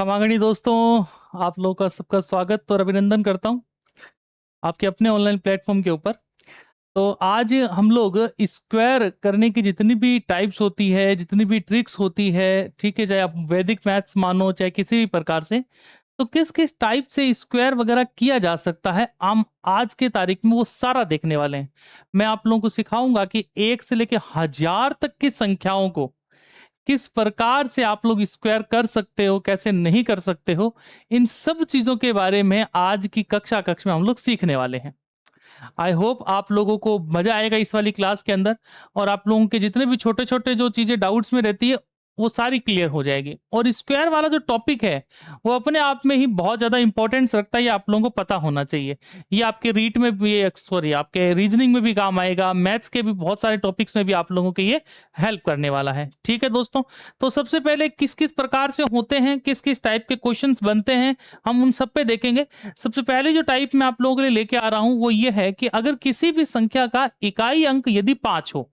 खमागणी दोस्तों, आप लोगों का सबका स्वागत और अभिनंदन करता हूं आपके अपने ऑनलाइन प्लेटफॉर्म के ऊपर। तो आज हम लोग स्क्वायर करने की जितनी भी टाइप्स होती है, जितनी भी ट्रिक्स होती है, ठीक है, चाहे आप वैदिक मैथ्स मानो चाहे किसी भी प्रकार से, तो किस किस टाइप से स्क्वायर वगैरह किया जा सकता है, हम आज के तारीख में वो सारा देखने वाले हैं। मैं आप लोगों को सिखाऊंगा कि 1 से लेकर 1000 तक की संख्याओं को किस प्रकार से आप लोग स्क्वायर कर सकते हो, कैसे नहीं कर सकते हो, इन सब चीजों के बारे में आज की कक्षा में हम लोग सीखने वाले हैं। आई होप आप लोगों को मजा आएगा इस वाली क्लास के अंदर, और आप लोगों के जितने भी छोटे छोटे जो चीजें डाउट्स में रहती है वो सारी क्लियर हो जाएगी। और स्क्वायर वाला जो टॉपिक है वो अपने आप में ही बहुत ज्यादा इंपॉर्टेंस रखता है, ये आप लोगों को पता होना चाहिए। ये आपके रीट में भी, सॉरी, आपके रीजनिंग में भी काम आएगा, मैथ्स के भी बहुत सारे टॉपिक्स में भी आप लोगों के ये हेल्प करने वाला है। ठीक है दोस्तों, तो सबसे पहले किस किस प्रकार से होते हैं, किस किस टाइप के क्वेश्चंस बनते हैं, हम उन सब पे देखेंगे। सबसे पहले जो टाइप मैं आप लोगों के लिए लेके आ रहा हूं वो ये है कि अगर किसी भी संख्या का इकाई अंक यदि 5 हो,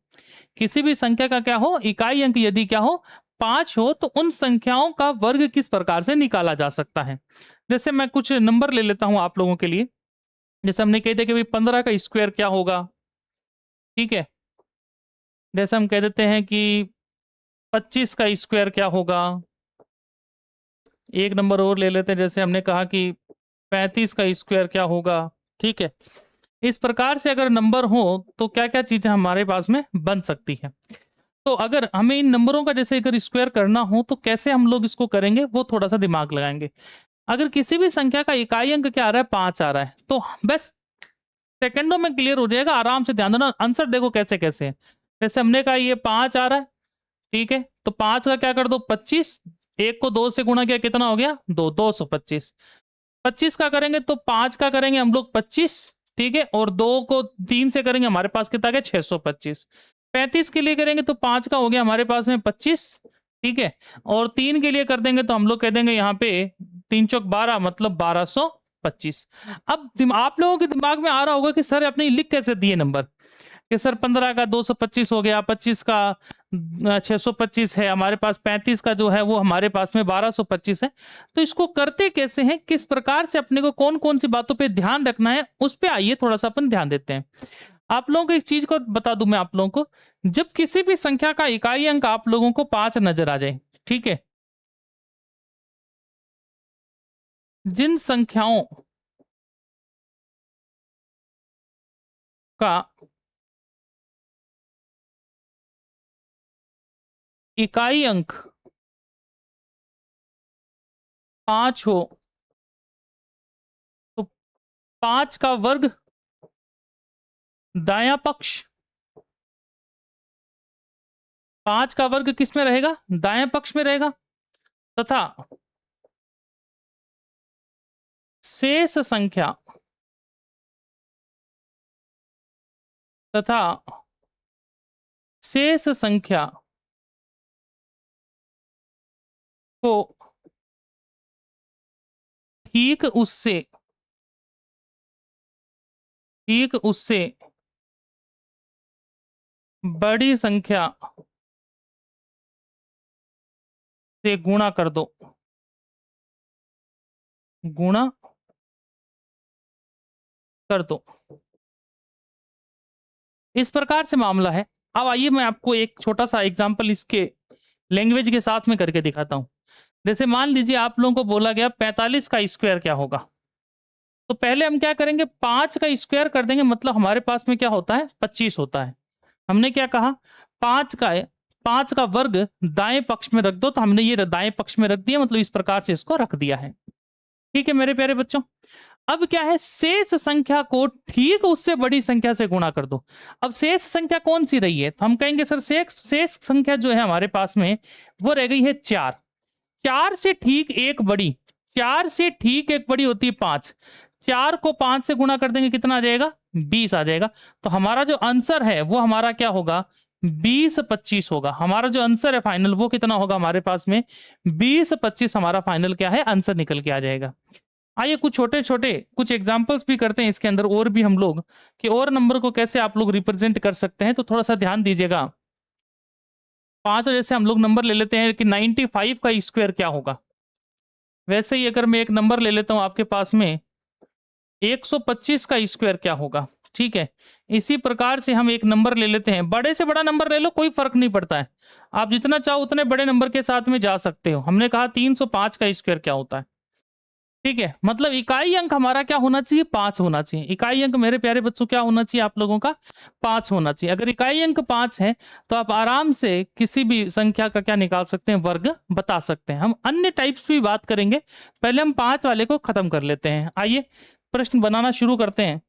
किसी भी संख्या का क्या हो, इकाई अंक यदि क्या हो, 5 हो, तो उन संख्याओं का वर्ग किस प्रकार से निकाला जा सकता है। जैसे मैं कुछ नंबर ले लेता हूं आप लोगों के लिए। जैसे हमने कह दिया कि भाई 15 का स्क्वायर क्या होगा, ठीक है। जैसे हम कह देते हैं कि 25 का स्क्वायर क्या होगा। एक नंबर और ले लेते हैं, जैसे हमने कहा कि 35 का स्क्वायर क्या होगा, ठीक है। इस प्रकार से अगर नंबर हो तो क्या क्या चीजें हमारे पास में बन सकती है। तो अगर हमें इन नंबरों का जैसे अगर स्क्वायर करना हो तो कैसे हम लोग इसको करेंगे, वो थोड़ा सा दिमाग लगाएंगे। अगर किसी भी संख्या का इकाई अंक क्या आ रहा है, 5 आ रहा है, तो बस सेकंडों में क्लियर हो जाएगा। आराम से ध्यान देना, आंसर देखो कैसे कैसे है। जैसे हमने कहा ये 5 आ रहा है, ठीक है, तो 5 का क्या कर दो, 25। एक को 2 से गुणा किया, कितना हो गया, 225। 25 का करेंगे तो 5 का करेंगे हम लोग 25, ठीक है, और 2 को 3 से करेंगे, हमारे पास कितना गया, 625। 35 के लिए करेंगे तो 5 का हो गया हमारे पास में 25, ठीक है, और 3 के लिए कर देंगे तो हम लोग कह देंगे यहाँ पे 3 चौक 12, मतलब 1225। अब आप लोगों के दिमाग में आ रहा होगा कि सर अपने लिख कैसे दिए नंबर, कि सर 15 का 225 हो गया, 25 का 625 है हमारे पास, 35 का जो है वो हमारे पास में 1225 है। तो इसको करते कैसे हैं, किस प्रकार से अपने को कौन कौन सी बातों पे ध्यान रखना है, उस पे आइए थोड़ा सा अपन ध्यान देते हैं। आप लोगों को एक चीज को बता दूं मैं आप लोगों को, जब किसी भी संख्या का इकाई अंक आप लोगों को 5 नजर आ जाए, ठीक है, जिन संख्याओं का इकाई अंक 5 हो, तो 5 का वर्ग दायां पक्ष, 5 का वर्ग किस में रहेगा, दाएं पक्ष में रहेगा, तथा शेष संख्या तथा शेष संख्या को ठीक उससे बड़ी संख्या से गुणा कर दो, गुणा कर दो। इस प्रकार से मामला है। अब आइए मैं आपको एक छोटा सा एग्जांपल इसके लैंग्वेज के साथ में करके दिखाता हूं। जैसे मान लीजिए आप लोगों को बोला गया 45 का स्क्वायर क्या होगा, तो पहले हम क्या करेंगे, 5 का स्क्वायर कर देंगे, मतलब हमारे पास में क्या होता है, 25 होता है। हमने क्या कहा, 5 का 5 का वर्ग दाएं पक्ष में रख दो, तो हमने ये दाएं पक्ष में रख दिया, मतलब इस प्रकार से इसको रख दिया है। ठीक है मेरे प्यारे बच्चों, अब क्या है, शेष संख्या को ठीक उससे बड़ी संख्या से गुणा कर दो। अब शेष संख्या कौन सी रही है, तो हम कहेंगे सर शेष संख्या जो है हमारे पास में वो रह गई है 4। 4 से ठीक एक बड़ी, 4 से ठीक एक बड़ी होती है 5। 4 को 5 से गुणा कर देंगे, कितना आ जाएगा, 20 आ जाएगा। तो हमारा जो आंसर है वो हमारा क्या होगा, 20-25 होगा। हमारा जो आंसर है फाइनल वो कितना होगा हमारे पास में, 20-25 हमारा फाइनल क्या है, आंसर निकल के आ जाएगा। आइए कुछ छोटे छोटे कुछ एग्जांपल्स भी करते हैं इसके अंदर, और भी हम लोग कि और नंबर को कैसे आप लोग रिप्रेजेंट कर सकते हैं, तो थोड़ा सा ध्यान दीजिएगा। 5 जैसे हम लोग नंबर ले लेते हैं कि 95 का स्क्वायर क्या होगा, वैसे ही अगर मैं एक नंबर ले लेता हूं आपके पास में 125 का स्क्वायर क्या होगा, ठीक है। इसी प्रकार से हम एक नंबर ले लेते हैं, बड़े से बड़ा नंबर ले लो, कोई फर्क नहीं पड़ता है, आप जितना चाहो उतने बड़े नंबर के साथ में जा सकते हो। हमने कहा 305 का स्क्वायर क्या होता है, ठीक है। मतलब इकाई अंक हमारा क्या होना चाहिए, 5 होना चाहिए। इकाई अंक मेरे प्यारे बच्चों क्या होना चाहिए आप लोगों का, 5 होना चाहिए। अगर इकाई अंक 5 है तो आप आराम से किसी भी संख्या का क्या निकाल सकते हैं, वर्ग बता सकते हैं। हम अन्य टाइप्स भी बात करेंगे, पहले हम 5 वाले को खत्म कर लेते हैं। आइए प्रश्न बनाना शुरू करते हैं।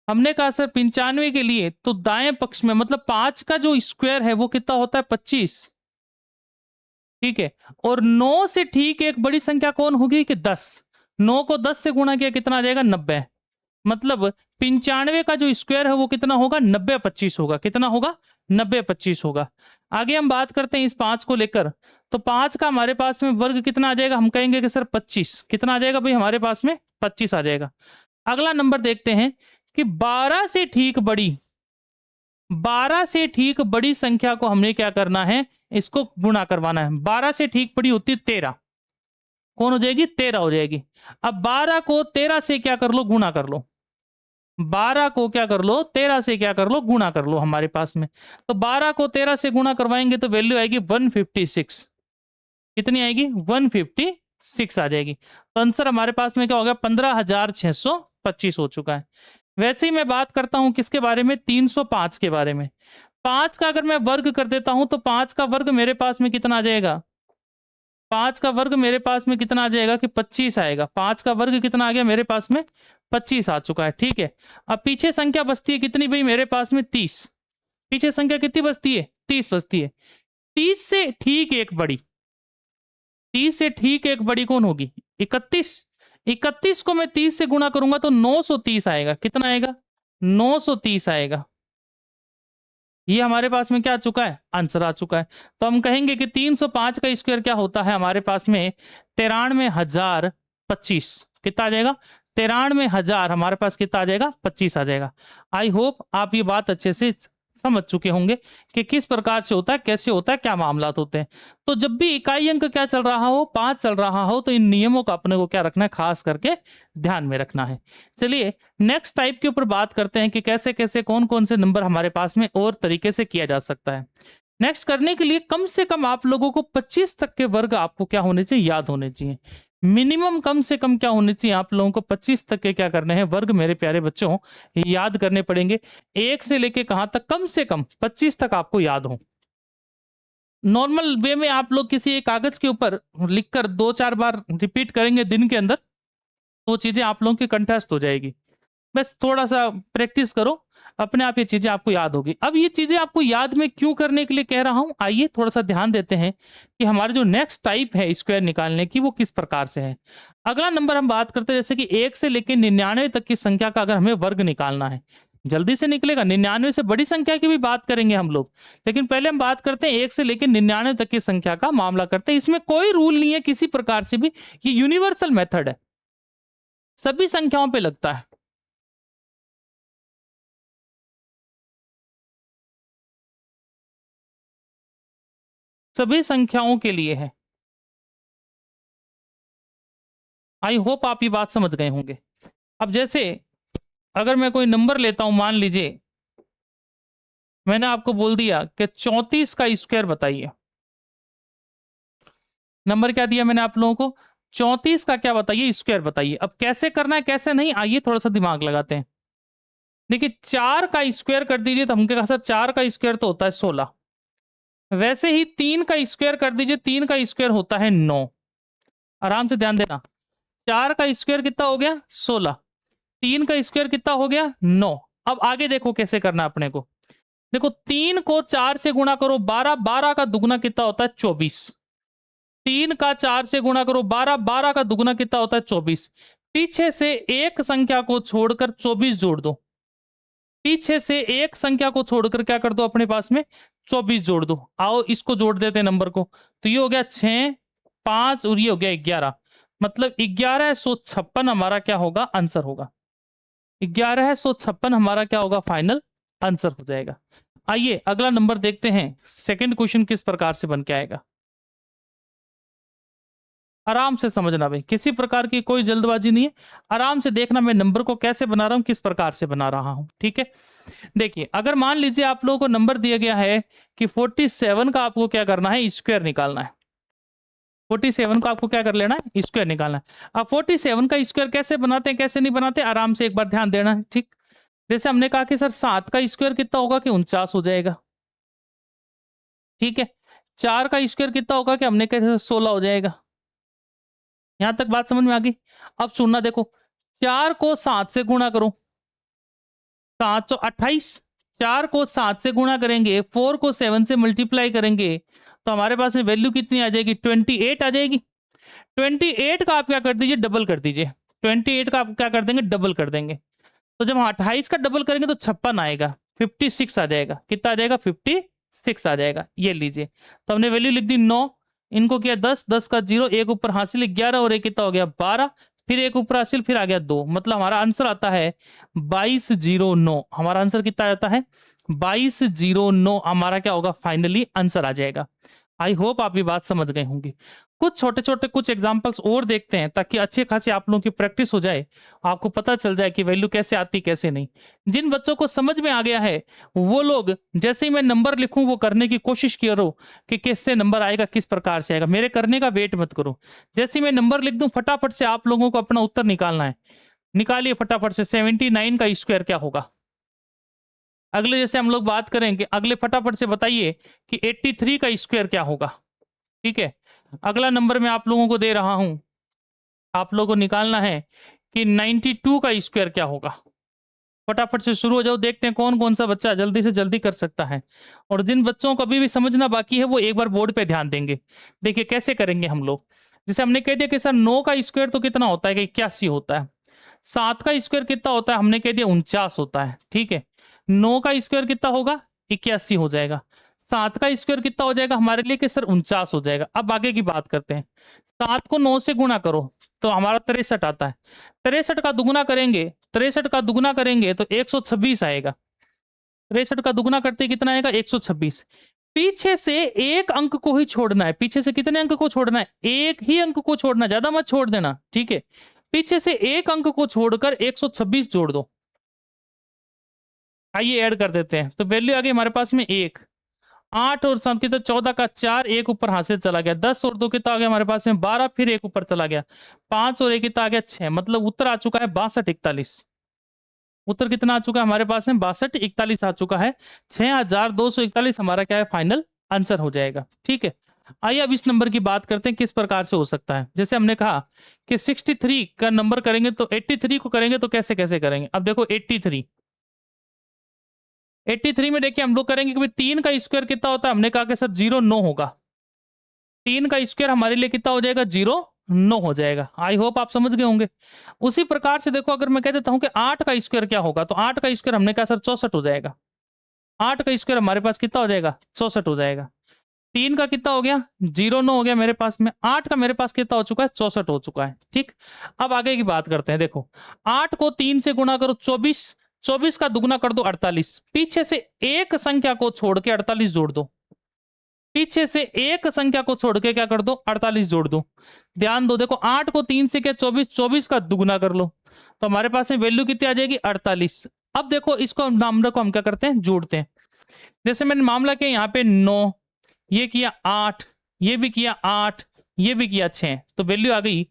हमने कहा सर 95 के लिए तो दाएं पक्ष में मतलब 5 का जो स्क्वायर है वो कितना होता है, 25, ठीक है। और 9 से ठीक एक बड़ी संख्या कौन होगी कि 10। 9 को 10 से गुणा किया कितना आ जाएगा, 90। मतलब 95 का जो स्क्वायर है वो कितना होगा, 90/25 होगा। कितना होगा, 90/25 होगा। आगे हम बात करते हैं इस 5 को लेकर, तो 5 का हमारे पास में वर्ग कितना आ जाएगा, हम कहेंगे कि सर 25। कितना आ जाएगा भाई हमारे पास में, 25 आ जाएगा। अगला नंबर देखते हैं कि 12 से ठीक बड़ी संख्या को हमने क्या करना है, इसको गुणा करवाना है। 12 से ठीक बड़ी होती है 13, कौन हो जाएगी, 13 हो जाएगी। अब 12 को 13 से क्या कर लो, गुणा कर लो। 12 को क्या कर लो, 13 से क्या कर लो, गुणा कर लो हमारे पास में। तो 12 को 13 से गुणा करवाएंगे तो वैल्यू आएगी 156। कितनी आएगी, 156 आ जाएगी। तो आंसर हमारे पास में क्या हो गया, 15,625 हो चुका है। वैसे ही मैं बात करता हूं किसके बारे में, 305 के बारे में। 5 का अगर मैं वर्ग कर देता हूं तो 5 का वर्ग मेरे पास में कितना आ जाएगा, 5 का वर्ग मेरे पास में कितना आ जाएगा कि 25 आएगा। 5 का वर्ग कितना आ गया मेरे पास में, 25 आ चुका है, ठीक है। अब पीछे संख्या बचती है कितनी भाई मेरे पास में, 30। पीछे संख्या कितनी बचती है, 30 बचती है। 30 से ठीक एक बड़ी, 30 से ठीक एक बड़ी कौन होगी, 31। 31 को मैं 30 से गुणा करूंगा तो 930 आएगा। कितना आएगा, 930 आएगा। ये हमारे पास में क्या आ चुका है, आंसर आ चुका है। तो हम कहेंगे कि 305 का स्क्वायर क्या होता है हमारे पास में, 93,025। कितना आ जाएगा, 93,000 हमारे पास कितना आ जाएगा, 25 आ जाएगा। आई होप आप ये बात अच्छे से समझ चुके होंगे कि किस प्रकार से होता है, कैसे होता है, क्या मामला होते हैं। तो जब भी इकाई अंक क्या चल रहा हो, 5 चल रहा हो, तो इन नियमों का अपने को क्या रखना है, खास करके ध्यान में रखना है। चलिए नेक्स्ट टाइप के ऊपर बात करते हैं कि कैसे कैसे कौन कौन से नंबर हमारे पास में और तरीके से किया जा सकता है। नेक्स्ट करने के लिए कम से कम आप लोगों को 25 तक के वर्ग आपको क्या होने चाहिए, याद होने चाहिए। मिनिमम कम से कम क्या होने चाहिए, आप लोगों को 25 तक के क्या करने हैं, वर्ग मेरे प्यारे बच्चों याद करने पड़ेंगे। 1 से लेके कहां तक, कम से कम 25 तक आपको याद हो। नॉर्मल वे में आप लोग किसी एक कागज के ऊपर लिखकर 2-4 बार रिपीट करेंगे दिन के अंदर, तो चीजें आप लोगों की कंठस्थ हो जाएगी। बस थोड़ा सा प्रैक्टिस करो, अपने आप ये चीजें आपको याद होगी। अब ये चीजें आपको याद में क्यों करने के लिए कह रहा हूं, आइए थोड़ा सा ध्यान देते हैं कि हमारे जो नेक्स्ट टाइप है स्क्वायर निकालने की वो किस प्रकार से है। अगला नंबर हम बात करते हैं जैसे कि 1 से लेकर 99 तक की संख्या का अगर हमें वर्ग निकालना है, जल्दी से निकलेगा। 99 से बड़ी संख्या की भी बात करेंगे हम लोग, लेकिन पहले हम बात करते हैं 1 से लेकर 99 तक की संख्या का मामला करते हैं। इसमें कोई रूल नहीं है किसी प्रकार से भी, ये यूनिवर्सल मेथड है, सभी संख्याओं पे लगता है। सभी संख्याओं के लिए है। आई होप आप ये बात समझ गए होंगे। अब जैसे अगर मैं कोई नंबर लेता हूं, मान लीजिए मैंने आपको बोल दिया कि 34 का स्क्वायर बताइए। नंबर क्या दिया मैंने आप लोगों को, 34 का क्या बताइए, स्क्वायर बताइए। अब कैसे करना है कैसे नहीं, आइए थोड़ा सा दिमाग लगाते हैं। देखिए 4 का स्क्वायर कर दीजिए तो हमने कहा सर 4 का स्क्वायर तो होता है 16। वैसे ही 3 का स्क्वायर कर दीजिए, 3 का स्क्वायर होता है 9। आराम से ध्यान देना, 4 का स्क्वायर कितना हो गया, 16। 3 का स्क्वायर कितना हो गया, 9। अब आगे देखो कैसे करना है अपने को। देखो 3 को 4 से गुणा करो 12, 12 का दुगुना कितना होता है, 24। 3 का 4 से गुणा करो 12, 12 का दुगुना कितना होता है, 24। पीछे से एक संख्या को छोड़कर 24 जोड़ दो। पीछे से एक संख्या को छोड़कर क्या कर दो, अपने पास में 24 जोड़ दो। आओ इसको जोड़ देते हैं नंबर को, तो ये हो गया 6, 5 और ये हो गया 11। मतलब 1156 हमारा क्या होगा, आंसर होगा। 1156 हमारा क्या होगा, फाइनल आंसर हो जाएगा। आइए अगला नंबर देखते हैं, सेकंड क्वेश्चन किस प्रकार से बन के आएगा। आराम से समझना भाई, किसी प्रकार की कोई जल्दबाजी नहीं है, आराम से देखना मैं नंबर को कैसे बना रहा हूं, किस प्रकार से बना रहा हूं, ठीक है। देखिए अगर मान लीजिए आप लोगों को नंबर दिया गया है कि 47 का आपको क्या करना है, स्क्वायर निकालना है। 47 को आपको क्या कर लेना है, स्क्वायर निकालना है। अब 47 का स्क्वायर कैसे बनाते हैं कैसे नहीं बनाते, आराम से एक बार ध्यान देना है, ठीक। जैसे हमने कहा कि सर 7 का स्क्वायर कितना होगा कि 49 हो जाएगा, ठीक है। 4 का स्क्वायर कितना होगा कि हमने कहा 16 हो जाएगा। यहां तक बात समझ में आ गई। अब सुनना देखो, 4 को 7 से गुणा करो, 728। 4 को 7 से गुणा करेंगे, 4 को 7 से मल्टीप्लाई करेंगे, तो हमारे पास में वैल्यू कितनी आ जाएगी, 28 आ जाएगी। 28 का आप क्या कर दीजिए, डबल कर दीजिए। 28 का आप क्या कर देंगे, डबल कर देंगे। तो जब हम 28 का डबल करेंगे तो 56 आएगा, 56 आ जाएगा। कितना आ जाएगा, 56 आ जाएगा। ये लीजिए, तो हमने वैल्यू लिख दी 9, इनको किया 10, 10 का 0, एक ऊपर हासिल 11 और एक कितना हो गया 12, फिर एक ऊपर हासिल, फिर आ गया 2, मतलब हमारा आंसर आता है 2209। हमारा आंसर कितना आता है, 2209 हमारा क्या होगा, फाइनली आंसर आ जाएगा। आई होप आप ये बात समझ गए होंगे। कुछ छोटे छोटे कुछ एग्जांपल्स और देखते हैं ताकि अच्छे खासी आप लोगों की प्रैक्टिस हो जाए, आपको पता चल जाए कि वैल्यू कैसे आती कैसे नहीं। जिन बच्चों को समझ में आ गया है वो लोग जैसे ही मैं नंबर लिखूं वो करने की कोशिश करो कि किससे नंबर आएगा, किस प्रकार से आएगा। मेरे करने का वेट मत करो, जैसे ही मैं नंबर लिख दूं फटाफट से आप लोगों को अपना उत्तर निकालना है। निकालिए फटाफट से, 79 का स्क्वायर क्या होगा। अगले जैसे हम लोग बात करेंगे, अगले फटाफट से बताइए कि 83 का स्क्वायर क्या होगा, ठीक है। अगला नंबर मैं आप लोगों को दे रहा हूं, आप लोगों को निकालना है कि 92 का स्क्वायर क्या होगा। फटाफट से शुरू हो जाओ, देखते हैं कौन कौन सा बच्चा जल्दी से जल्दी कर सकता है। और जिन बच्चों को अभी भी समझना बाकी है वो एक बार बोर्ड पे ध्यान देंगे। देखिए कैसे करेंगे हम लोग, जैसे हमने कह दिया कि सर 9 का स्क्वायर तो कितना होता है कि 81 होता है। 7 का स्क्वायर कितना होता है, हमने कह दिया 49 होता है, ठीक है। 9 का स्क्वायर कितना होगा, 81 हो जाएगा। 7 का स्क्वायर कितना हो जाएगा हमारे लिए कि सर 49 हो जाएगा। अब आगे की बात करते हैं, 7 को 9 से गुणा करो तो हमारा 63 आता है। 63 का दुगुना करेंगे, 63 का दुगुना करेंगे तो 126 आएगा। 63 का दुगुना करते कितना आएगा, 126। पीछे से एक अंक को ही छोड़ना है, पीछे से कितने अंक को छोड़ना है, एक ही अंक को छोड़ना, ज्यादा मत छोड़ देना, ठीक है। पीछे से एक अंक को छोड़कर 126 जोड़ दो। आइए ऐड कर देते हैं, तो वैल्यू आ गई हमारे पास में 1, 8 और 7 कितना, 14 का 4, एक ऊपर हाथ से चला गया, 10 और 2 कितना आ गया हमारे पास में 12, फिर एक ऊपर चला गया 5 और एक कितना आ गया 6, मतलब उत्तर आ चुका है 6241। उत्तर कितना आ चुका है हमारे पास में, 6241 आ चुका है। 6241 हमारा क्या है, फाइनल आंसर हो जाएगा, ठीक है। आइए अब इस नंबर की बात करते हैं किस प्रकार से हो सकता है। जैसे हमने कहा कि 63 का नंबर करेंगे तो 83 को करेंगे तो कैसे कैसे करेंगे। अब देखो 83 में देखिए हम लोग करेंगे कि 3 का स्क्वायर कितना होता है, हमने कहा कि सर 09 होगा। 3 का स्क्वायर हमारे लिए कितना हो जाएगा, 09 हो जाएगा। आई होप आप समझ गए होंगे। उसी प्रकार से देखो अगर मैं कह देता हूं कि 8 का स्क्वायर क्या होगा, तो 8 का स्क्वायर हमने कहा सर 64 हो जाएगा। 8 का स्क्वायर हमारे पास कितना हो जाएगा, 64 हो जाएगा। 3 का कितना हो गया, 09 हो गया मेरे पास में। 8 का मेरे पास कितना हो चुका है, 64 हो चुका है, ठीक। अब आगे की बात करते हैं। देखो 8 को 3 से गुणा करो 24, 24 का दुगुना कर दो 48, पीछे से एक संख्या को छोड़ के 48 जोड़ दो। पीछे से एक संख्या को छोड़ के क्या कर दो, 48 जोड़ दो। ध्यान दो, देखो 8 को 3 से क्या 24, 24 का दुगुना कर लो तो हमारे पास में वैल्यू कितनी आ जाएगी, 48। अब देखो इसको नंबर को हम क्या करते हैं, जोड़ते हैं। जैसे मैंने मामला किया यहाँ पे 9, ये किया 8, ये भी किया 8, ये भी किया 6, तो वैल्यू आ गई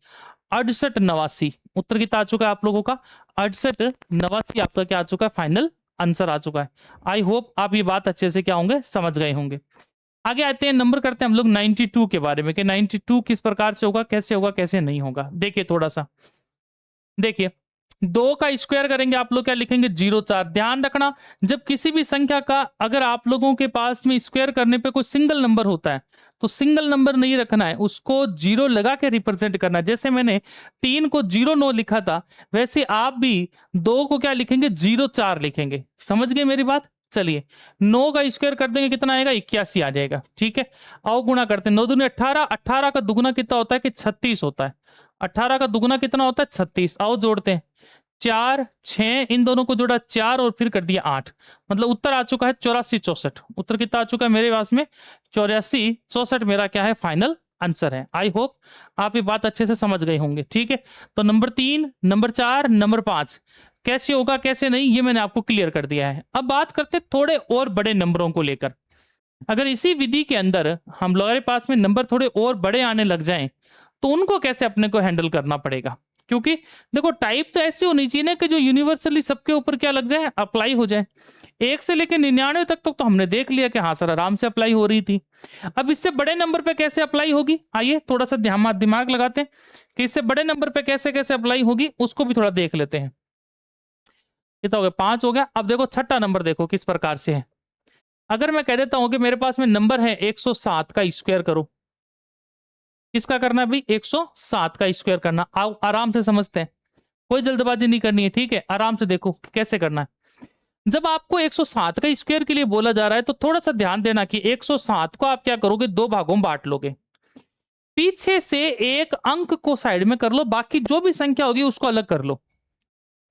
6889। उत्तर कितना आ चुका है आप लोगों का, 6889 आपका क्या आ चुका है, फाइनल आंसर आ चुका है। आई होप आप ये बात अच्छे से क्या होंगे, समझ गए होंगे। आगे आते हैं, नंबर करते हैं हम लोग 92 के बारे में कि 92 किस प्रकार से होगा, कैसे नहीं होगा। देखिए थोड़ा सा देखिए, 2 का स्क्वायर करेंगे आप लोग क्या लिखेंगे, 04। ध्यान रखना जब किसी भी संख्या का अगर आप लोगों के पास में स्क्वायर करने पे कोई सिंगल नंबर होता है तो सिंगल नंबर नहीं रखना है, उसको 0 लगा के रिप्रेजेंट करना है। जैसे मैंने 3 को 09 लिखा था, वैसे आप भी 2 को क्या लिखेंगे, 04 लिखेंगे। समझ गए मेरी बात। चलिए 9 का स्क्वायर कर देंगे कितना आएगा, 81 आ जाएगा, ठीक है। आओ गुणा करते हैं, 9 दूनी 18, 18 का दुगुना कितना होता है कि 36 होता है। 18 का दुगुना कितना होता है, 36। आओ जोड़ते हैं, 4 6, इन दोनों को जोड़ा 4 और फिर कर दिया 8, मतलब उत्तर आ चुका है 84 64। उत्तर कितना आ चुका है मेरे पास में, 84 64 मेरा क्या है, फाइनल आंसर है। आई होप आप ये बात अच्छे से समझ गए होंगे। ठीक है, तो नंबर 3, नंबर 4, नंबर 5 कैसे होगा कैसे नहीं ये मैंने आपको क्लियर कर दिया है। अब बात करते थोड़े और बड़े नंबरों को लेकर। अगर इसी विधि के अंदर हम हमारे पास में नंबर थोड़े और बड़े आने लग जाएं तो उनको कैसे अपने को हैंडल करना पड़ेगा। क्योंकि देखो टाइप तो ऐसी होनी चाहिए ना कि जो यूनिवर्सली सबके ऊपर क्या लग जाए, अप्लाई हो जाए। 1 से लेकर 99 तक तो हमने देख लिया कि हाँ सर आराम से अप्लाई हो रही थी। अब इससे बड़े नंबर पे कैसे अप्लाई होगी, आइए थोड़ा सा दिमाग लगाते हैं कि इससे बड़े नंबर पे कैसे कैसे अप्लाई होगी, उसको भी थोड़ा देख लेते हैं। कितना हो गया, 5 हो गया। अब देखो छठा नंबर देखो किस प्रकार से है। अगर मैं कह देता हूं कि मेरे पास में नंबर है 107 का स्क्वायर करो, किसका करना है भाई, 107 का स्क्वायर करना। आओ आराम से समझते हैं, कोई जल्दबाजी नहीं करनी है। ठीक है, आराम से देखो कैसे करना है। जब आपको 107 का स्क्वायर के लिए बोला जा रहा है तो थोड़ा सा ध्यान देना कि 107 को आप क्या करोगे, 2 भागों में बांट लोगे। पीछे से एक अंक को साइड में कर लो, बाकी जो भी संख्या होगी उसको अलग कर लो,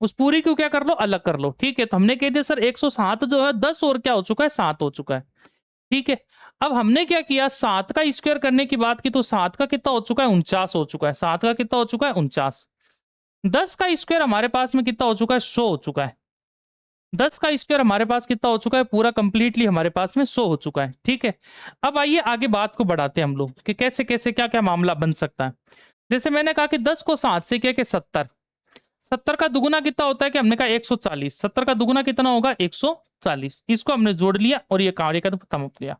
उस पूरी को क्या कर लो, अलग कर लो। ठीक है, तो हमने कह दिया सर 107 जो है 10 और क्या हो चुका है, 7 हो चुका है। ठीक है, अब हमने क्या किया, 7 का स्क्वायर करने की बात की तो 7 का कितना हो चुका है, 49 हो चुका है। 7 का कितना हो चुका है, 49। 10 का स्क्वायर हमारे पास में कितना हो चुका है, 100 हो चुका है। 10 का स्क्वायर हमारे पास कितना हो चुका है, पूरा कंप्लीटली हमारे पास में 100 हो चुका है। ठीक है, अब आइए आगे बात को बढ़ाते हैं हम लोग कि कैसे कैसे क्या क्या मामला बन सकता है। जैसे मैंने कहा कि 10 को 7 से किया कि 70। 70 का दुगुना कितना होता है कि हमने कहा 140। 70 का दुगुना कितना होगा, 140। इसको हमने जोड़ लिया और ये कार्य का खत्म हो गया।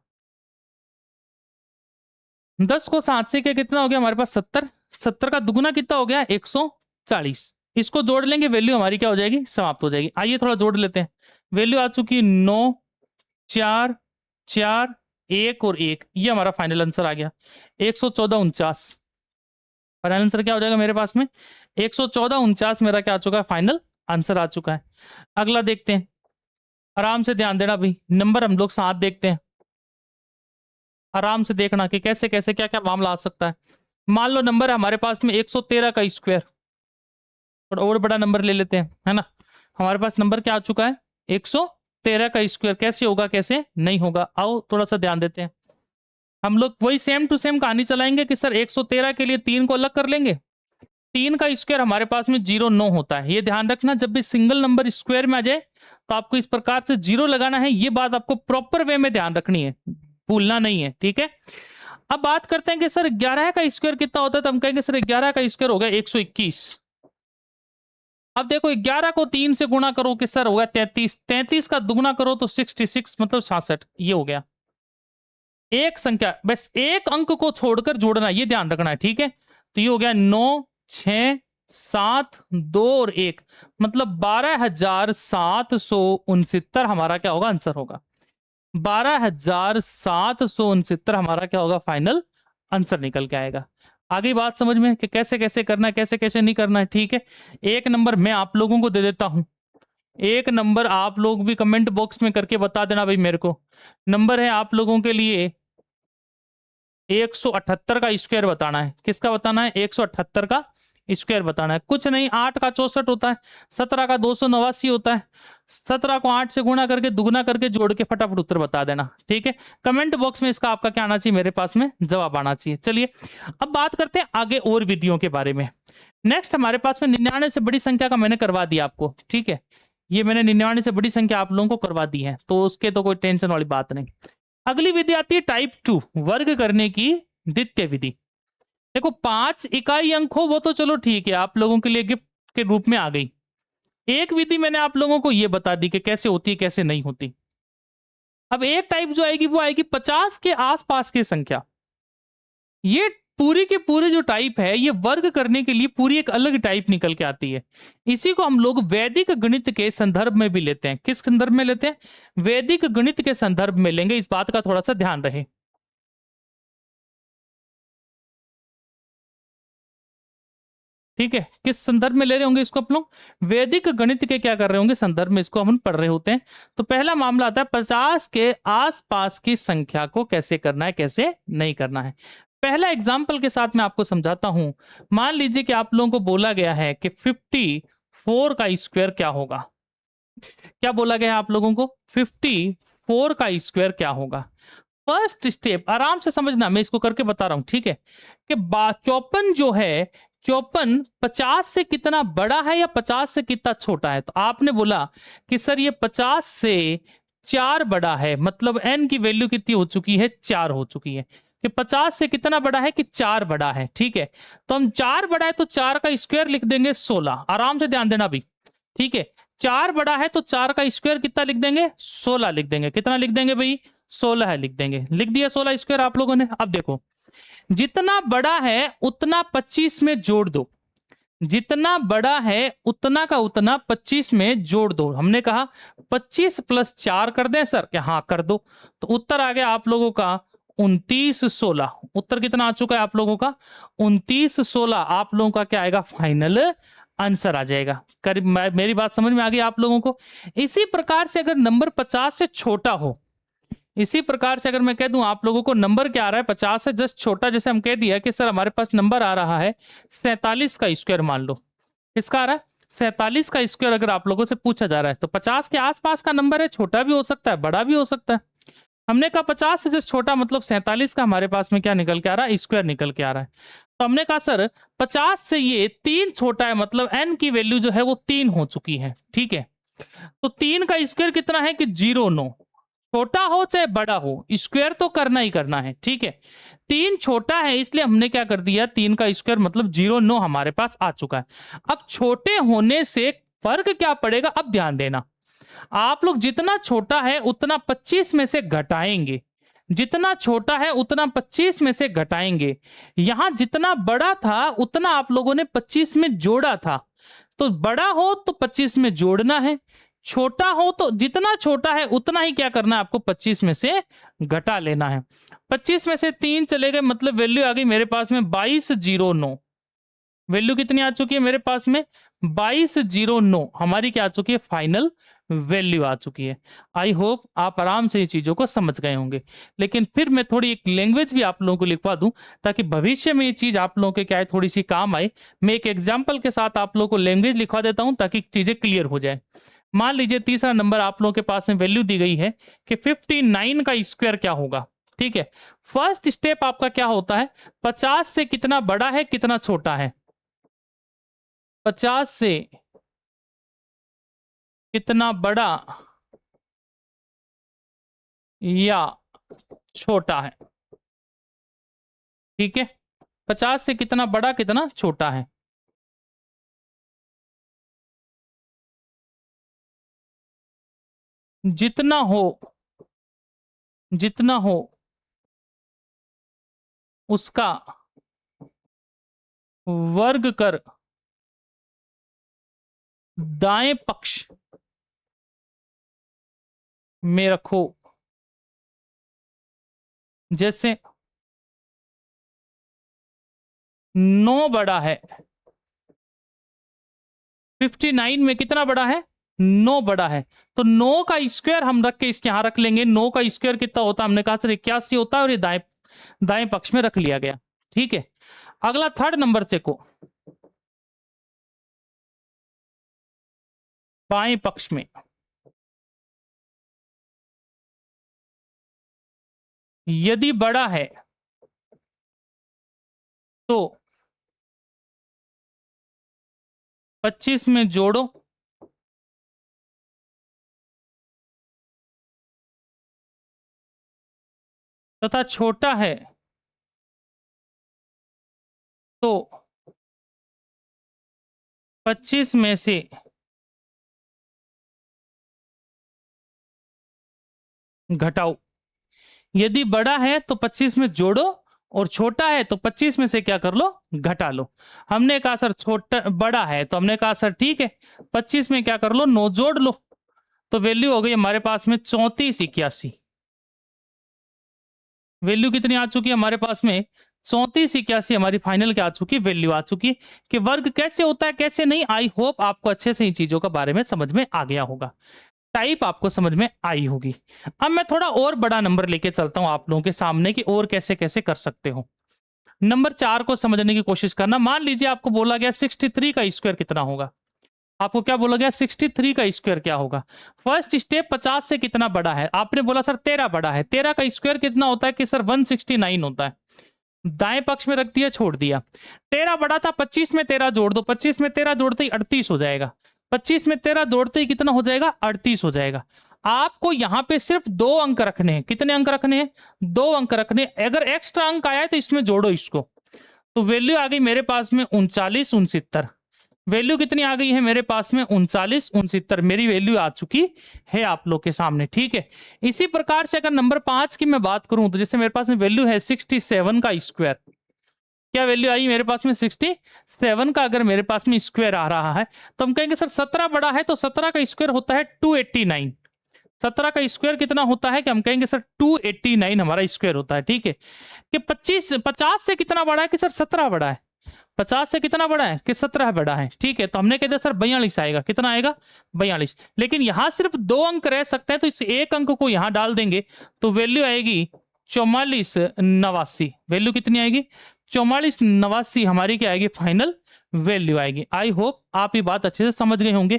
10 को 7 से क्या कितना हो गया हमारे पास, 70। 70 का दुगुना कितना हो गया, 140। इसको जोड़ लेंगे, वैल्यू हमारी क्या हो जाएगी, समाप्त हो जाएगी। आइए थोड़ा जोड़ लेते हैं। वैल्यू आ चुकी 9, 4, 4, 1 और 1। ये हमारा फाइनल आंसर आ गया 114, 49। फाइनल आंसर क्या हो जाएगा मेरे पास में, 114, 49 मेरा क्या आ चुका है, फाइनल आंसर आ चुका है। अगला देखते हैं, आराम से ध्यान देना भाई, नंबर हम लोग साथ देखते हैं। आराम से देखना कि कैसे कैसे क्या क्या मामला आ सकता है। मान लो नंबर है हमारे पास में 113 का स्क्वायर, और बड़ा नंबर ले लेते हैं, है ना। हमारे पास नंबर क्या आ चुका है, 113 का स्क्वायर। कैसे होगा कैसे नहीं होगा, आओ थोड़ा सा ध्यान देते हैं। हम लोग वही सेम टू सेम कहानी चलाएंगे कि सर 113 के लिए 3 को अलग कर लेंगे। 3 का स्क्वायर हमारे पास में 0, 9 होता है। ये ध्यान रखना, जब भी सिंगल नंबर स्क्वायर में आ जाए तो आपको इस प्रकार से 0 लगाना है। ये बात आपको प्रॉपर वे में ध्यान रखनी है, भूलना नहीं है। ठीक है, अब बात करते हैं कि सर 11 का स्क्वायर कितना होता है, तो हम कहेंगे सर 11 का स्क्वायर हो गया 121। अब देखो 11 को 3 से गुणा करो कि सर होगा 33। 33 का दुगुना करो तो 66, मतलब 66। ये हो गया एक संख्या, बस एक अंक को छोड़कर जोड़ना, ये ध्यान रखना है। ठीक है, तो ये हो गया 9, 6, 7, 2 और 1, मतलब 12,769 हमारा क्या होगा, आंसर होगा। 12,769 हमारा क्या होगा, फाइनल आंसर निकल के आएगा। आगे बात समझ में कि कैसे कैसे करना है, कैसे कैसे नहीं करना है। ठीक है, एक नंबर मैं आप लोगों को दे देता हूं, एक नंबर आप लोग भी कमेंट बॉक्स में करके बता देना भाई मेरे को। नंबर है आप लोगों के लिए 178 का स्क्वायर बताना है। किसका बताना है, 178 का स्क्वायर बताना है। कुछ नहीं, 8 का 64 होता है, 17 का 289 होता है। 17 को 8 से गुणा करके दुगुना करके जोड़ के फटाफट उत्तर बता देना। ठीक है, कमेंट बॉक्स में इसका आपका क्या आना चाहिए, मेरे पास में जवाब आना चाहिए। चलिए अब बात करते हैं आगे और विधियों के बारे में। नेक्स्ट हमारे पास में 99 से बड़ी संख्या का मैंने करवा दिया आपको। ठीक है, ये मैंने 99 से बड़ी संख्या आप लोगों को करवा दी है, तो उसके तो कोई टेंशन वाली बात नहीं। अगली विधि आती है टाइप 2, वर्ग करने की द्वितीय विधि। देखो 5 इकाई अंक हो वो तो चलो ठीक है, आप लोगों के लिए गिफ्ट के रूप में आ गई। एक विधि मैंने आप लोगों को ये बता दी कि कैसे होती है कैसे नहीं होती। अब एक टाइप जो आएगी वो आएगी 50 के आसपास की संख्या। ये पूरी के पूरी जो टाइप है ये वर्ग करने के लिए पूरी एक अलग टाइप निकल के आती है। इसी को हम लोग वैदिक गणित के संदर्भ में भी लेते हैं। किस संदर्भ में लेते हैं, वैदिक गणित के संदर्भ में लेंगे, इस बात का थोड़ा सा ध्यान रहे। ठीक है, किस संदर्भ में ले रहे होंगे इसको आप लोग, वैदिक गणित के क्या कर रहे होंगे, संदर्भ में इसको हम पढ़ रहे होते हैं। तो पहला मामला आता है 50 के आसपास की संख्या को कैसे करना है कैसे नहीं करना है। पहला एग्जाम्पल के साथ मैं आपको समझाता हूं। मान लीजिए कि आप लोगों को बोला गया है कि 54 का स्क्वायर क्या होगा। क्या बोला गया है आप लोगों को, 54 का स्क्वायर क्या होगा। फर्स्ट स्टेप आराम से समझना, मैं इसको करके बता रहा हूं, ठीक है, कि 54 जो है, 54 50 से कितना बड़ा है या 50 से कितना छोटा है? तो आपने बोला कि सर ये 50 से 4 बड़ा है, मतलब n की वैल्यू कितनी हो चुकी है? 4 हो चुकी है। कि 50 से कितना बड़ा है? कि 4 बड़ा है, ठीक है। तो हम 4 बड़ा है तो 4 का स्क्वायर लिख देंगे 16। आराम से ध्यान देना भी, ठीक है। 4 बड़ा है तो 4 का स्क्वायर कितना लिख देंगे? 16 लिख देंगे। कितना लिख देंगे भाई? 16 है, लिख देंगे। लिख दिया 16 स्क्वायर आप लोगों ने। अब देखो, जितना बड़ा है उतना 25 में जोड़ दो, जितना बड़ा है उतना का उतना 25 में जोड़ दो। हमने कहा 25 + 4 कर दें सर? क्या हाँ कर दो। तो उत्तर आ गया आप लोगों का 29 16। उत्तर कितना आ चुका है आप लोगों का? 29 16 आप लोगों का क्या आएगा? फाइनल आंसर आ जाएगा। करीब मेरी बात समझ में आ गई आप लोगों को? इसी प्रकार से अगर नंबर 50 से छोटा हो, इसी प्रकार से अगर मैं कह दूं आप लोगों को नंबर क्या आ रहा है 50 से जस्ट छोटा, जैसे हम कह दिया कि सर हमारे पास नंबर आ रहा है 47 का स्क्वायर, मान लो किसका आ रहा है? 47 का स्क्वायर अगर आप लोगों से पूछा जा रहा है तो 50 के आसपास का नंबर है, छोटा भी हो सकता है बड़ा भी हो सकता है। हमने कहा 50 से जस्ट छोटा मतलब 47 का हमारे पास में क्या निकल के आ रहा है? स्क्वायर निकल के आ रहा है। तो हमने कहा सर 50 से ये 3 छोटा है, मतलब n की वैल्यू जो है वो 3 हो चुकी है, ठीक है। तो 3 का स्क्वायर कितना है? कि 09। छोटा हो चाहे बड़ा हो स्क्वायर तो करना ही करना है, ठीक है। 3 छोटा है इसलिए हमने क्या कर दिया, 3 का स्क्वायर मतलब 09 हमारे पास आ चुका है। अब छोटे होने से फर्क क्या पड़ेगा? अब ध्यान देना, आप लोग जितना छोटा है उतना 25 में से घटाएंगे, जितना छोटा है उतना 25 में से घटाएंगे। यहां जितना बड़ा था उतना आप लोगों ने 25 में जोड़ा था, तो बड़ा हो तो 25 में जोड़ना है, छोटा हो तो जितना छोटा है उतना ही क्या करना है आपको? 25 में से घटा लेना है। 25 में से 3 चले गए, मतलब वैल्यू आ गई मेरे पास में 2209। वैल्यू कितनी आ चुकी है मेरे पास में? 2209 हमारी क्या आ चुकी है? फाइनल वैल्यू आ चुकी है। आई होप आप आराम से ये चीजों को समझ गए होंगे। लेकिन फिर मैं थोड़ी एक लैंग्वेज भी आप लोगों को लिखवा दूं ताकि भविष्य में ये चीज आप लोगों के क्या है थोड़ी सी काम आए। मैं एक एग्जाम्पल के साथ आप लोगों को लैंग्वेज लिखवा देता हूं ताकि चीजें क्लियर हो जाए। मान लीजिए तीसरा नंबर आप लोगों के पास में वैल्यू दी गई है कि 59 का स्क्वायर क्या होगा, ठीक है। फर्स्ट स्टेप आपका क्या होता है? 50 से कितना बड़ा है कितना छोटा है? 50 से कितना बड़ा या छोटा है, ठीक है। 50 से कितना बड़ा कितना छोटा है? जितना हो, जितना हो उसका वर्ग कर दाएं पक्ष में रखो। जैसे 9 बड़ा है, 59 में कितना बड़ा है? 9 बड़ा है। तो 9 का स्क्वायर हम रख के इसके यहां रख लेंगे। 9 का स्क्वायर कितना होता है? हमने कहा सर 81 होता है, और ये दाएं दाएं पक्ष में रख लिया गया, ठीक है। अगला थर्ड नंबर देखो, बाएं पक्ष में यदि बड़ा है तो 25 में जोड़ो, तथा छोटा है तो 25 में से घटाओ। यदि बड़ा है तो 25 में जोड़ो, और छोटा है तो 25 में से क्या कर लो? घटा लो। हमने कहा सर छोटा बड़ा है तो हमने कहा सर ठीक है 25 में क्या कर लो? 9 जोड़ लो। तो वैल्यू हो गई हमारे पास में 3481। वैल्यू कितनी आ चुकी है हमारे पास में? 3481 हमारी फाइनल क्या आ चुकी? वैल्यू आ चुकी। कि वर्ग कैसे होता है कैसे नहीं, आई होप आपको अच्छे से इन चीजों के बारे में समझ में आ गया होगा, टाइप आपको समझ में आई होगी। अब मैं थोड़ा और बड़ा नंबर लेके चलता हूं आप लोगों के सामने कि और कैसे कैसे कर सकते हो। नंबर 4 को समझने की कोशिश करना। मान लीजिए आपको बोला गया 63 का स्क्वायर कितना होगा। आपको क्या बोला गया, 63 का स्क्वायर क्या होगा। फर्स्ट स्टेप 50 से कितना बड़ा है, आपने बोला सर 13 बड़ा है, 13 का स्क्वायर कितना होता है कि सर 169 होता है। दाएं पक्ष में रख दिया, छोड़ दिया। 13 बड़ा था, 25 में 13 जोड़ दो, 25 में 13 जोड़ते ही 38 हो जाएगा। 25 में 13 जोड़ते ही कितना हो जाएगा, 38 हो जाएगा। आपको यहां पे सिर्फ 2 अंक रखने हैं। कितने अंक रखने हैं, 2 अंक रखने। अगर एक्स्ट्रा अंक आया है तो इसमें जोड़ो इसको। तो वैल्यू आ गई मेरे पास में 39 69। वैल्यू कितनी आ गई है मेरे पास में, 39 69 मेरी वैल्यू आ चुकी है आप लोग के सामने। ठीक है, इसी प्रकार से अगर नंबर 5 की मैं बात करूं तो जैसे मेरे पास में वैल्यू है 67 का स्क्वायर। क्या वैल्यू आई मेरे पास में, 67 का अगर मेरे पास में स्क्वायर आ रहा है तो हम कहेंगे सर 17 बड़ा है, तो 17 का स्क्वायर होता है 289। 17 का स्क्वायर कितना होता है कि हम कहेंगे सर 289 हमारा स्क्वायर होता है। ठीक है, कि 50 से कितना बड़ा है कि सर 17 बड़ा है। 50 से कितना बड़ा है कि 17 बड़ा है। ठीक है, तो हमने कह दिया सर 42 आएगा। कितना आएगा, 42। लेकिन यहां सिर्फ 2 अंक रह सकते हैं, तो इस एक अंक को यहां डाल देंगे तो वैल्यू आएगी 44 89। वैल्यू कितनी आएगी, 44 89 हमारी क्या आएगी, फाइनल वैल्यू आएगी। आई होप आप ये बात अच्छे से समझ गए होंगे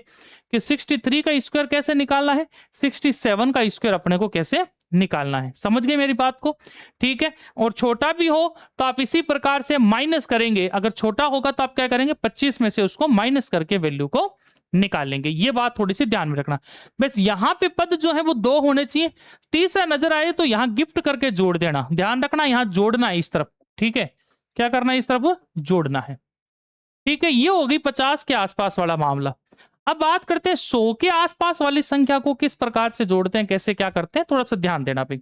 कि 63 का स्क्वायर कैसे निकालना है, 67 का स्क्वायर अपने को कैसे निकालना है। समझ गए मेरी बात को। ठीक है, और छोटा भी हो तो आप इसी प्रकार से माइनस करेंगे। अगर छोटा होगा तो आप क्या करेंगे, 25 में से उसको माइनस करके वैल्यू को निकाल लेंगे। ये बात थोड़ी सी ध्यान में रखना। बस यहां पे पद जो है वो 2 होने चाहिए। तीसरा नजर आए तो यहां गिफ्ट करके जोड़ देना, ध्यान रखना, यहां जोड़ना है इस तरफ। ठीक है, क्या करना है, इस तरफ जोड़ना है। ठीक है, ये हो गई 50 के आसपास वाला मामला। अब बात करते हैं 100 के आसपास वाली संख्या को किस प्रकार से जोड़ते हैं, कैसे क्या करते हैं, थोड़ा सा ध्यान देना भाई।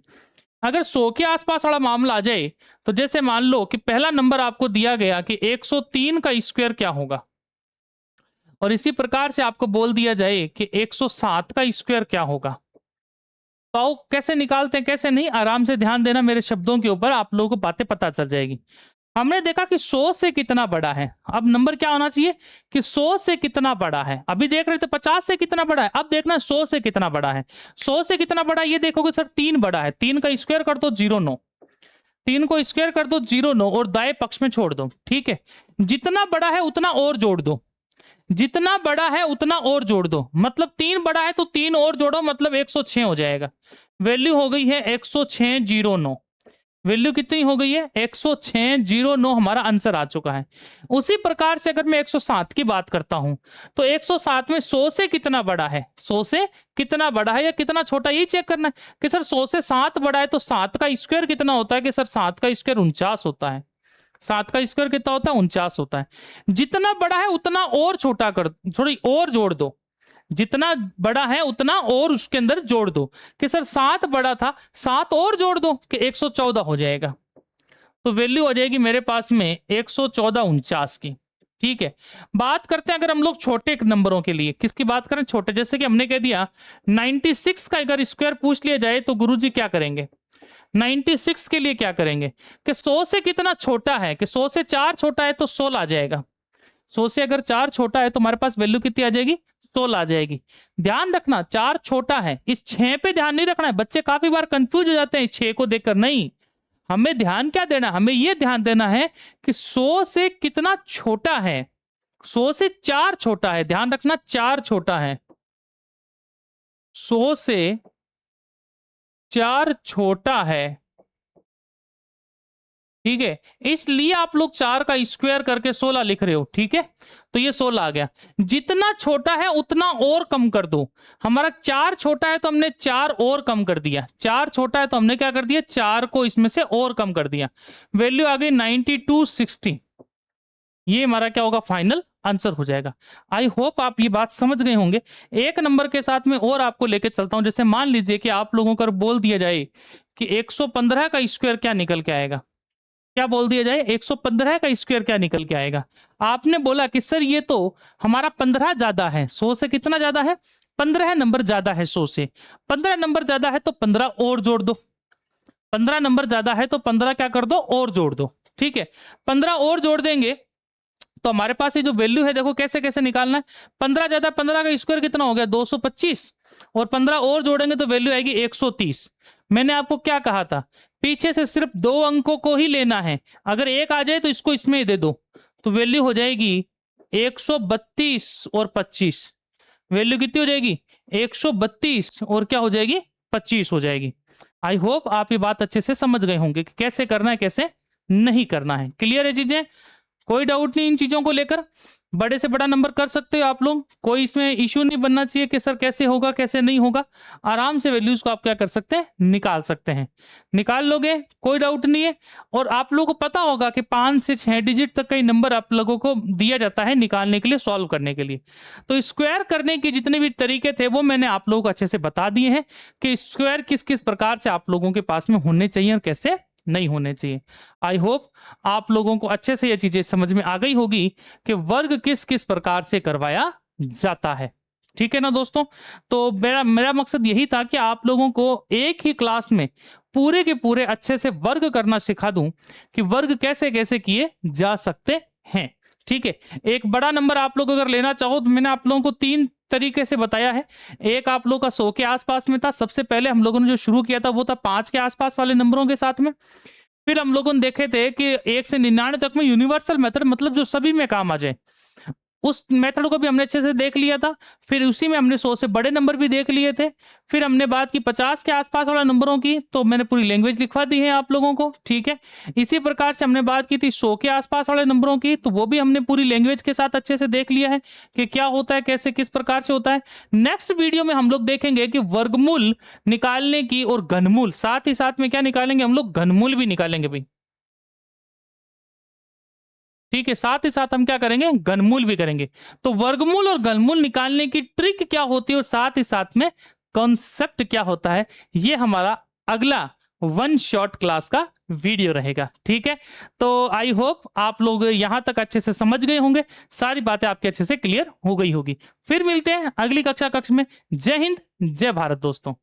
अगर 100 के आसपास वाला मामला आ जाए तो जैसे मान लो कि पहला नंबर आपको दिया गया कि 103 का स्क्वायर क्या होगा, और इसी प्रकार से आपको बोल दिया जाए कि 107 का स्क्वायर क्या होगा। तो कैसे निकालते हैं कैसे नहीं, आराम से ध्यान देना मेरे शब्दों के ऊपर, आप लोगों को बातें पता चल जाएगी। हमने देखा कि 100 से कितना बड़ा है, अब नंबर क्या होना चाहिए कि 100 से कितना बड़ा है। अभी देख रहे थे 50 से कितना बड़ा है, अब देखना 100 से कितना बड़ा है। 100 से कितना बड़ा है ये देखोगे सर 3 बड़ा है। 3 का स्क्वायर कर दो 09, 3 को स्क्वायर कर दो 09 और दाएं पक्ष में छोड़ दो। ठीक है, जितना बड़ा है उतना और जोड़ दो, जितना बड़ा है उतना और जोड़ दो। मतलब 3 बड़ा है तो 3 और जोड़ो, मतलब 106 हो जाएगा। वैल्यू हो गई है 10609। वैल्यू कितनी हो गई है, 10609 हमारा आंसर आ चुका है। उसी प्रकार से अगर मैं 107 की बात करता हूं तो 107 में 100 से कितना बड़ा है, 100 से कितना बड़ा है या कितना छोटा, ये चेक करना है कि सर 100 से 7 बड़ा है तो 7 का स्क्वायर कितना होता है कि सर 7 का स्क्वायर 49 होता है। 7 का स्क्वायर कितना होता है, 49 होता है। जितना बड़ा है उतना और छोटा कर, थोड़ी और जोड़ दो, जितना बड़ा है उतना और उसके अंदर जोड़ दो। कि सर 7 बड़ा था, 7 और जोड़ दो कि 114 हो जाएगा। तो वैल्यू हो जाएगी मेरे पास में 114 49 की। ठीक है, बात करते हैं अगर हम लोग छोटे नंबरों के लिए, किसकी बात करें, छोटे। जैसे कि हमने कह दिया 96 का अगर स्क्वायर पूछ लिया जाए तो गुरुजी क्या करेंगे, 96 के लिए क्या करेंगे कि 100 से कितना छोटा है, कि 100 से 4 छोटा है तो 16 आ जाएगा। 100 से अगर 4 छोटा है तो हमारे पास वैल्यू कितनी आ जाएगी, 16 आ जाएगी। ध्यान रखना 4 छोटा है, इस 6 पे ध्यान नहीं रखना है। बच्चे काफी बार कंफ्यूज हो जाते हैं 6 को देखकर। नहीं, हमें ध्यान क्या देना, हमें यह ध्यान देना है कि 100 से कितना छोटा है। 100 से 4 छोटा है, ध्यान रखना 4 छोटा है। 100 से 4 छोटा है। ठीक है, इसलिए आप लोग 4 का स्क्वायर करके 16 लिख रहे हो। ठीक है, तो ये 16 आ गया। जितना छोटा है उतना और कम कर दो। हमारा 4 छोटा है तो हमने 4 और कम कर दिया, 4 छोटा है तो हमने क्या कर दिया, 4 को इसमें से और कम कर दिया। वैल्यू आ गई 9260। ये हमारा क्या होगा, फाइनल आंसर हो जाएगा। आई होप आप ये बात समझ गए होंगे। एक नंबर के साथ में और आपको लेके चलता हूं। जैसे मान लीजिए कि आप लोगों को बोल दिया जाए कि 115 का स्क्वायर क्या निकल के आएगा, क्या बोल दिया जाए 115 का स्क्वायर क्या निकल के आएगा। आपने बोला कि सर ये तो हमारा 15 ज्यादा है, 100 से कितना ज्यादा है, 15 नंबर ज्यादा है 100 से। 15 नंबर ज्यादा है तो 15 और जोड़ दो, 15 नंबर ज्यादा है तो 15 क्या कर दो, और जोड़ दो। ठीक है, 15 और जोड़ देंगे तो हमारे पास ये जो वैल्यू है देखो कैसे कैसे निकालना है। 15 ज्यादा 15 का स्क्वायर कितना हो गया, 225, और 15 और जोड़ेंगे तो वैल्यू आएगी 130। मैंने आपको क्या कहा था, पीछे से सिर्फ 2 अंकों को ही लेना है। अगर एक आ जाए तो इसको इसमें ही दे दो, तो वैल्यू हो जाएगी 132 और 25, वैल्यू कितनी हो जाएगी? 132 और क्या हो जाएगी? 25 हो जाएगी। आई होप आप ये बात अच्छे से समझ गए होंगे कि कैसे करना है, कैसे नहीं करना है। क्लियर है चीजें? कोई डाउट नहीं इन चीजों को लेकर? बड़े से बड़ा नंबर कर सकते हो आप लोग, कोई इसमें इश्यू नहीं बनना चाहिए कि सर कैसे होगा कैसे नहीं होगा। आराम से वैल्यूज को आप क्या कर सकते हैं? निकाल सकते हैं। निकाल लोगे, कोई डाउट नहीं है। और आप लोगों को पता होगा कि 5 से 6 डिजिट तक का ही नंबर आप लोगों को दिया जाता है निकालने के लिए, सॉल्व करने के लिए। तो स्क्वायर करने के जितने भी तरीके थे वो मैंने आप लोगों को अच्छे से बता दिए हैं कि स्क्वायर किस किस प्रकार से आप लोगों के पास में होने चाहिए और कैसे नहीं होने चाहिए। आई होप आप लोगों को अच्छे से ये चीजें समझ में आ गई होगी कि वर्ग किस किस प्रकार से करवाया जाता है। ठीक है ना दोस्तों? तो मेरा मकसद यही था कि आप लोगों को एक ही क्लास में पूरे के पूरे अच्छे से वर्ग करना सिखा दूं कि वर्ग कैसे कैसे किए जा सकते हैं। ठीक है, एक बड़ा नंबर आप लोग अगर लेना चाहो तो मैंने आप लोगों को 3 तरीके से बताया है। एक आप लोग का 100 के आसपास में था, सबसे पहले हम लोगों ने जो शुरू किया था वो था 5 के आसपास वाले नंबरों के साथ में। फिर हम लोगों ने देखे थे कि 1 से 99 तक में यूनिवर्सल मेथड, मतलब जो सभी में काम आ जाए, उस मेथड को भी हमने अच्छे से देख लिया था। फिर उसी में हमने 100 से बड़े नंबर भी देख लिए थे। फिर हमने बात की 50 के आसपास वाले नंबरों की, तो मैंने पूरी लैंग्वेज लिखवा दी है आप लोगों को। ठीक है, इसी प्रकार से हमने बात की थी 100 के आसपास वाले नंबरों की, तो वो भी हमने पूरी लैंग्वेज के साथ अच्छे से देख लिया है कि क्या होता है, कैसे किस प्रकार से होता है। नेक्स्ट वीडियो में हम लोग देखेंगे कि वर्गमूल निकालने की और घनमूल, साथ ही साथ में क्या निकालेंगे हम लोग? घनमूल भी निकालेंगे भाई। ठीक है, साथ ही साथ हम क्या करेंगे? घनमूल भी करेंगे। तो वर्गमूल और घनमूल निकालने की ट्रिक क्या होती है और साथ ही साथ में कॉन्सेप्ट क्या होता है, ये हमारा अगला 1 शॉट क्लास का वीडियो रहेगा। ठीक है, तो आई होप आप लोग यहां तक अच्छे से समझ गए होंगे, सारी बातें आपके अच्छे से क्लियर हो गई होगी। फिर मिलते हैं अगली कक्षा में। जय हिंद, जय भारत दोस्तों।